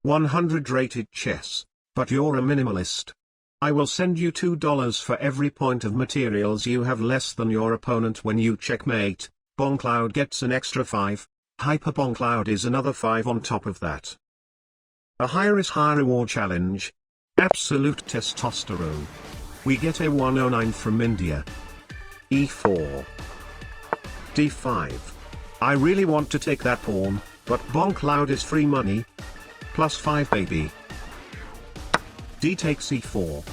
100 rated chess, but you're a minimalist. I will send you $2 for every point of materials you have less than your opponent when you checkmate. BonkCloud gets an extra 5, Hyper BonkCloud is another 5 on top of that. A higher is high reward challenge. Absolute testosterone. We get a 109 from India. E4. D5. I really want to take that pawn, but BonkCloud is free money. +5 baby. D takes E4.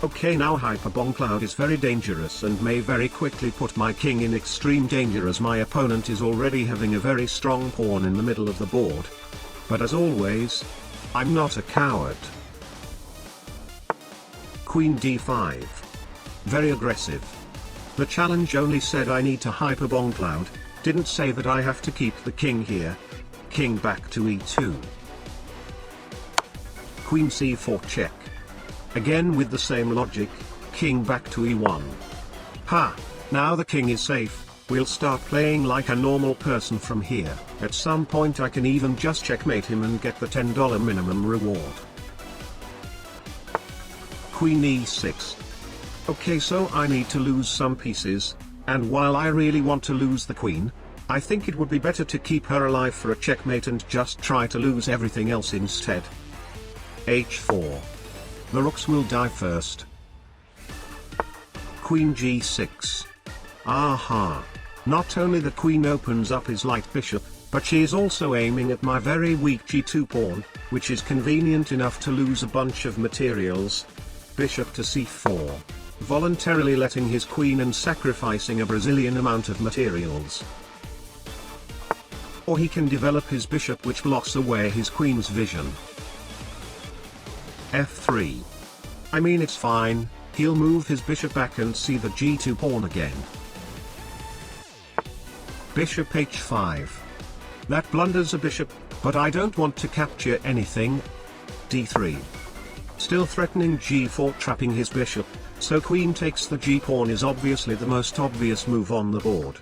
Okay, now Hyper BonkCloud is very dangerous and may very quickly put my king in extreme danger as my opponent is already having a very strong pawn in the middle of the board. But as always, I'm not a coward. Queen D5. Very aggressive. The challenge only said I need to Hyper BonkCloud, didn't say that I have to keep the king here. King back to E2. Queen C4 check. Again with the same logic, king back to E1. Ha! Now the king is safe, we'll start playing like a normal person from here. At some point I can even just checkmate him and get the $10 minimum reward. Queen E6. Okay, so I need to lose some pieces, and while I really want to lose the queen, I think it would be better to keep her alive for a checkmate and just try to lose everything else instead. H4. The rooks will die first. Queen G6. Aha! Not only the queen opens up his light bishop, but she is also aiming at my very weak G2 pawn, which is convenient enough to lose a bunch of materials. Bishop to C4. Voluntarily letting his queen and sacrificing a Brazilian amount of materials. Or he can develop his bishop, which blocks away his queen's vision. F3. I mean, it's fine, he'll move his bishop back and see the G2 pawn again. Bishop H5. That blunders a bishop, but I don't want to capture anything. D3. Still threatening G4, trapping his bishop, so queen takes the G pawn is obviously the most obvious move on the board.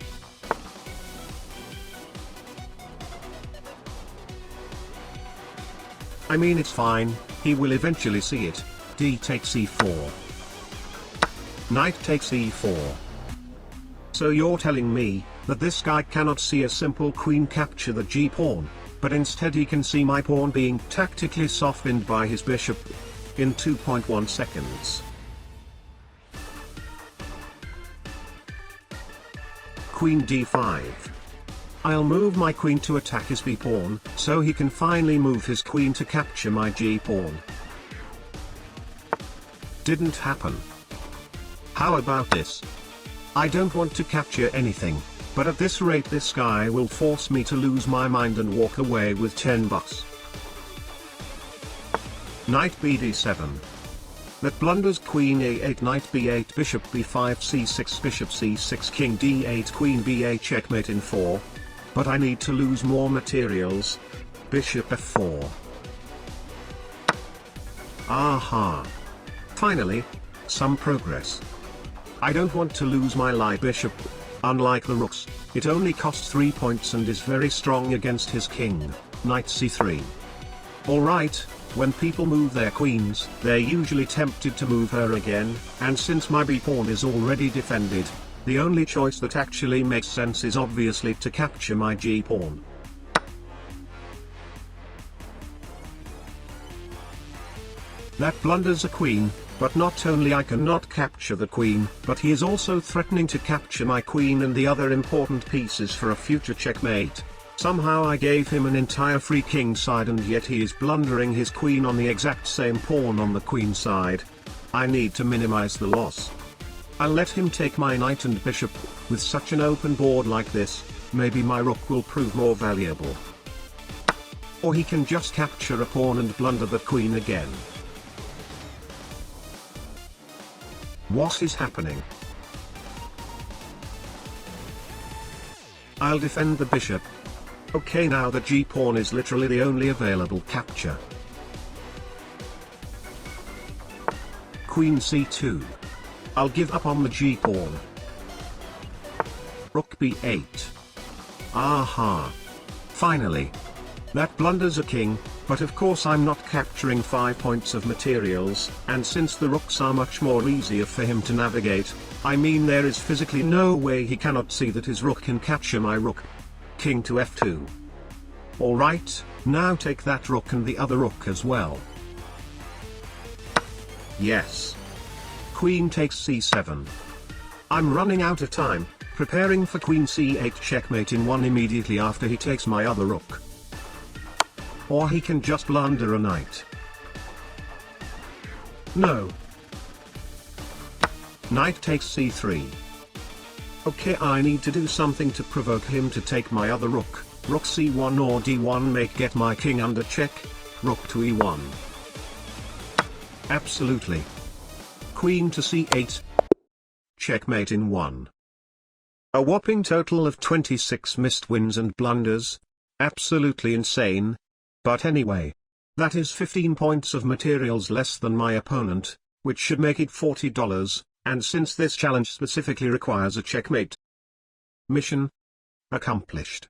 I mean, it's fine, he will eventually see it. D takes E4. Knight takes E4. So you're telling me that this guy cannot see a simple queen capture the G pawn, but instead he can see my pawn being tactically softened by his bishop in 2.1 seconds. Queen D5. I'll move my queen to attack his B pawn, so he can finally move his queen to capture my G pawn. Didn't happen. How about this? I don't want to capture anything, but at this rate this guy will force me to lose my mind and walk away with $10. Knight BD7. That blunders queen A8, knight B8, bishop B5, C6, bishop C6, king D8, queen B8, checkmate in 4. But I need to lose more materials. Bishop F4. Aha! Finally, some progress. I don't want to lose my light bishop. Unlike the rooks, it only costs 3 points and is very strong against his king. Knight C3. Alright, when people move their queens, they're usually tempted to move her again, and since my B pawn is already defended, the only choice that actually makes sense is obviously to capture my G pawn. That blunders a queen, but not only I cannot capture the queen, but he is also threatening to capture my queen and the other important pieces for a future checkmate. Somehow I gave him an entire free king side and yet he is blundering his queen on the exact same pawn on the queen side. I need to minimize the loss. I'll let him take my knight and bishop. With such an open board like this, maybe my rook will prove more valuable. Or he can just capture a pawn and blunder the queen again. What is happening? I'll defend the bishop. Okay, now the G pawn is literally the only available capture. Queen C2. I'll give up on the G pawn. Rook B8. Aha! Finally. That blunders a king, But of course I'm not capturing 5 points of materials, and since the rooks are much more easier for him to navigate, I mean there is physically no way he cannot see that his rook can capture my rook. King to f2. Alright, now take that rook and the other rook as well. Yes. Queen takes c7. I'm running out of time, preparing for queen c8 checkmate in 1 immediately after he takes my other rook. Or he can just blunder a knight. No. Knight takes c3. Okay, I need to do something to provoke him to take my other rook. Rook c1 or d1 make get my king under check. Rook to e1. Absolutely. Queen to c8. Checkmate in 1. A whopping total of 26 missed wins and blunders. Absolutely insane. But anyway. That is 15 points of materials less than my opponent, which should make it $40, and since this challenge specifically requires a checkmate. Mission accomplished.